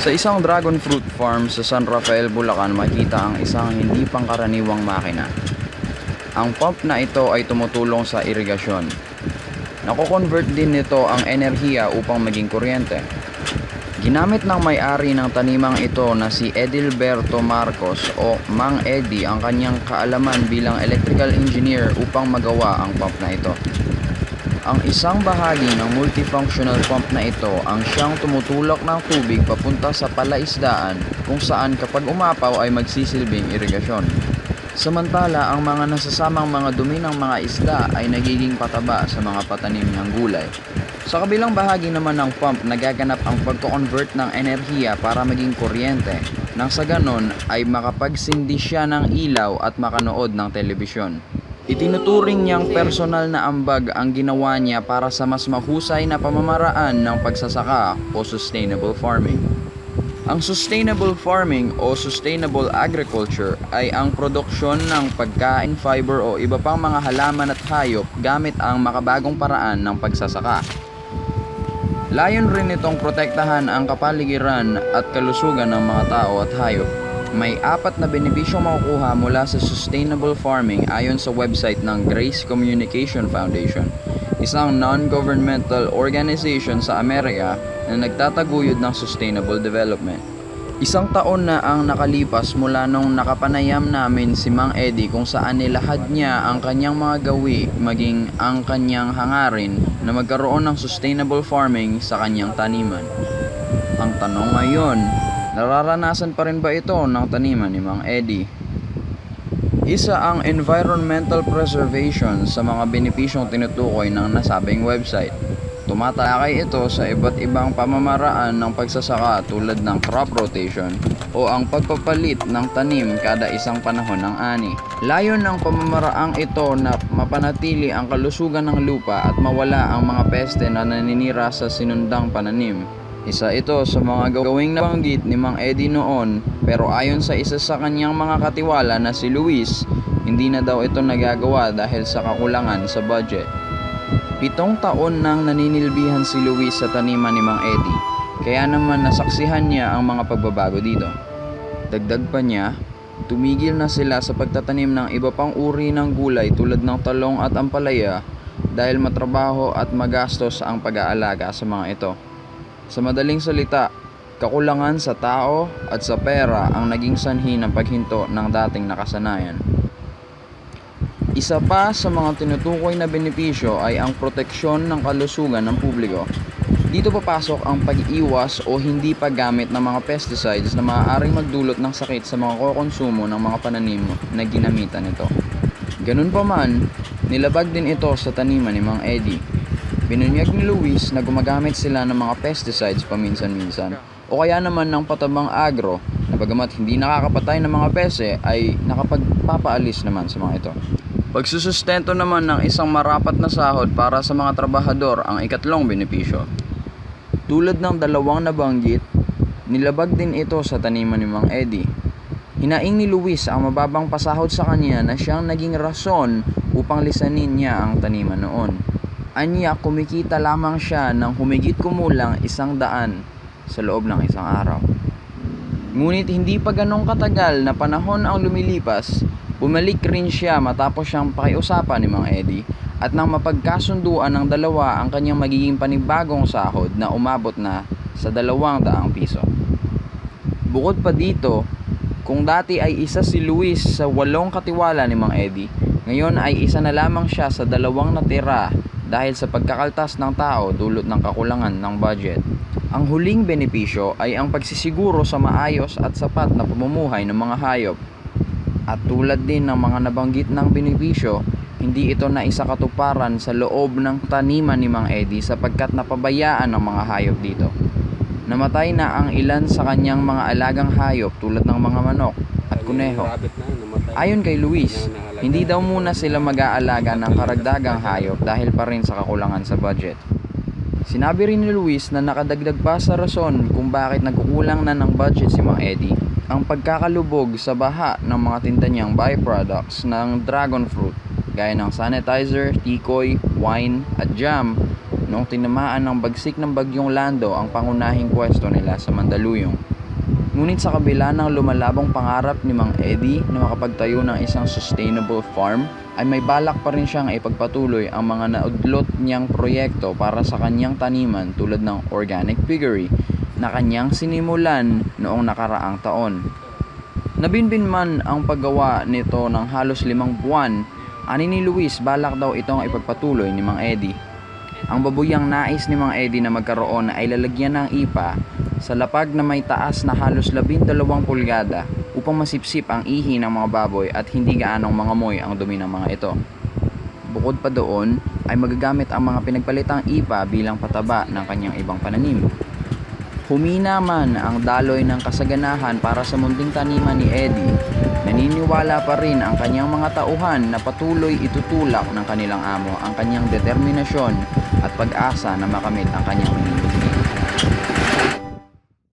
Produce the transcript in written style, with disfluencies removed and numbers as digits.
Sa isang dragon fruit farm sa San Rafael, Bulacan, makita ang isang hindi pangkaraniwang makina. Ang pump na ito ay tumutulong sa irigasyon. Nako-convert din nito ang enerhiya upang maging kuryente. Ginamit ng may-ari ng tanimang ito na si Edilberto Marcos o Mang Eddie ang kanyang kaalaman bilang electrical engineer upang magawa ang pump na ito. Ang isang bahagi ng multifunctional pump na ito ang siyang tumutulak ng tubig papunta sa palaisdaan kung saan kapag umapaw ay magsisilbing irigasyon. Samantala, ang mga nasasamang mga dumi ng mga isda ay nagiging pataba sa mga patanim ng gulay. Sa kabilang bahagi naman ng pump, nagaganap ang pagko-convert ng enerhiya para maging kuryente, nang sa ganon ay makapagsindi siya ng ilaw at makanood ng telebisyon. Itinuturing niyang personal na ambag ang ginawa niya para sa mas mahusay na pamamaraan ng pagsasaka o sustainable farming. Ang sustainable farming o sustainable agriculture ay ang produksyon ng pagkain, fiber o iba pang mga halaman at hayop gamit ang makabagong paraan ng pagsasaka. Layon rin itong protektahan ang kapaligiran at kalusugan ng mga tao at hayop. May 4 na benepisyong makukuha mula sa sustainable farming ayon sa website ng Grace Communication Foundation, isang non-governmental organization sa Amerika na nagtataguyod ng sustainable development. Isang taon na ang nakalipas mula nung nakapanayam namin si Mang Eddie kung saan nilahad niya ang kanyang mga gawi maging ang kanyang hangarin na magkaroon ng sustainable farming sa kanyang taniman. Ang tanong ngayon, nararanasan pa rin ba ito ng taniman ni Mang Eddie? Isa ang environmental preservation sa mga benepisyong tinutukoy ng nasabing website. Tumatalakay ito sa iba't ibang pamamaraan ng pagsasaka tulad ng crop rotation o ang pagpapalit ng tanim kada isang panahon ng ani. Layon ng pamamaraang ito na mapanatili ang kalusugan ng lupa at mawala ang mga peste na naninira sa sinundang pananim. Isa ito sa mga gawing nabanggit ni Mang Eddie noon, pero ayon sa isa sa kanyang mga katiwala na si Luis, hindi na daw ito nagagawa dahil sa kakulangan sa budget. 7 taon nang naninilbihan si Luis sa taniman ni Mang Eddie, kaya naman nasaksihan niya ang mga pagbabago dito. Dagdag pa niya, tumigil na sila sa pagtatanim ng iba pang uri ng gulay tulad ng talong at ampalaya dahil matrabaho at magastos ang pag-aalaga sa mga ito. Sa madaling salita, kakulangan sa tao at sa pera ang naging sanhi ng paghinto ng dating nakasanayan. Isa pa sa mga tinutukoy na benepisyo ay ang proteksyon ng kalusugan ng publiko. Dito papasok ang pag-iwas o hindi paggamit ng mga pesticides na maaaring magdulot ng sakit sa mga kokonsumo ng mga pananim na ginamitan nito. Ganun pa man, nilabag din ito sa taniman ni Mang Eddie. Binunyag ni Luis na gumagamit sila ng mga pesticides paminsan-minsan o kaya naman ng patabang agro na bagamat hindi nakakapatay ng mga peste ay nakapagpapaalis naman sa mga ito. Pagsusustento naman ng isang marapat na sahod para sa mga trabahador ang ikatlong benepisyo. Tulad ng dalawang nabanggit, nilabag din ito sa taniman ni Mang Eddie. Hinaing ni Luis ang mababang pasahod sa kanya na siyang naging rason upang lisanin niya ang taniman noon. Anya, kumikita lamang siya ng humigit kumulang 100 sa loob ng isang araw. Ngunit hindi pa ganong katagal na panahon ang lumilipas, bumalik rin siya matapos siyang pakiusapan ni Mang Eddie at nang mapagkasunduan ng dalawa ang kanyang magiging panibagong sahod na umabot na sa 200 piso. Bukod pa dito, kung dati ay isa si Luis sa 8 katiwala ni Mang Eddie, ngayon ay isa na lamang siya sa 2 natira dahil sa pagkakaltas ng tao dulot ng kakulangan ng budget. Ang huling benepisyo ay ang pagsisiguro sa maayos at sapat na pamumuhay ng mga hayop. At tulad din ng mga nabanggit ng benepisyo, hindi ito na isa katuparan sa loob ng taniman ni Mang Eddie sapagkat napabayaan ng mga hayop dito. Namatay na ang ilan sa kanyang mga alagang hayop tulad ng mga manok at kuneho. Ayon kay Luis, hindi daw muna sila mag-aalaga ng karagdagang hayop dahil pa rin sa kakulangan sa budget. Sinabi rin ni Luis na nakadagdag pa sa rason kung bakit nagkukulang na ng budget si Mang Eddie ang pagkakalubog sa baha ng mga tinda niyang byproducts ng dragon fruit gaya ng sanitizer, tikoy, wine at jam noong tinamaan ng bagsik ng bagyong Lando ang pangunahing pwesto nila sa Mandaluyong. Ngunit sa kabila ng lumalabong pangarap ni Mang Eddie na makapagtayo ng isang sustainable farm, ay may balak pa rin siyang ipagpatuloy ang mga naudlot niyang proyekto para sa kanyang taniman tulad ng organic piggery na kanyang sinimulan noong nakaraang taon. Nabinbin man ang paggawa nito ng halos 5 buwan, ani ni Luis balak daw itong ipagpatuloy ni Mang Eddie. Ang babuyang nais ni Mang Eddie na magkaroon ay lalagyan ng ipa sa lapag na may taas na halos 12 pulgada upang masipsip ang ihi ng mga baboy at hindi gaanong mangamoy ang dumi ng mga ito. Bukod pa doon ay magagamit ang mga pinagpalitang ipa bilang pataba ng kanyang ibang pananim. Humina man ang daloy ng kasaganahan para sa munting taniman ni Eddie, naniniwala pa rin ang kanyang mga tauhan na patuloy itutulak ng kanilang amo ang kanyang determinasyon at pag-asa na makamit ang kanyang hinihiling.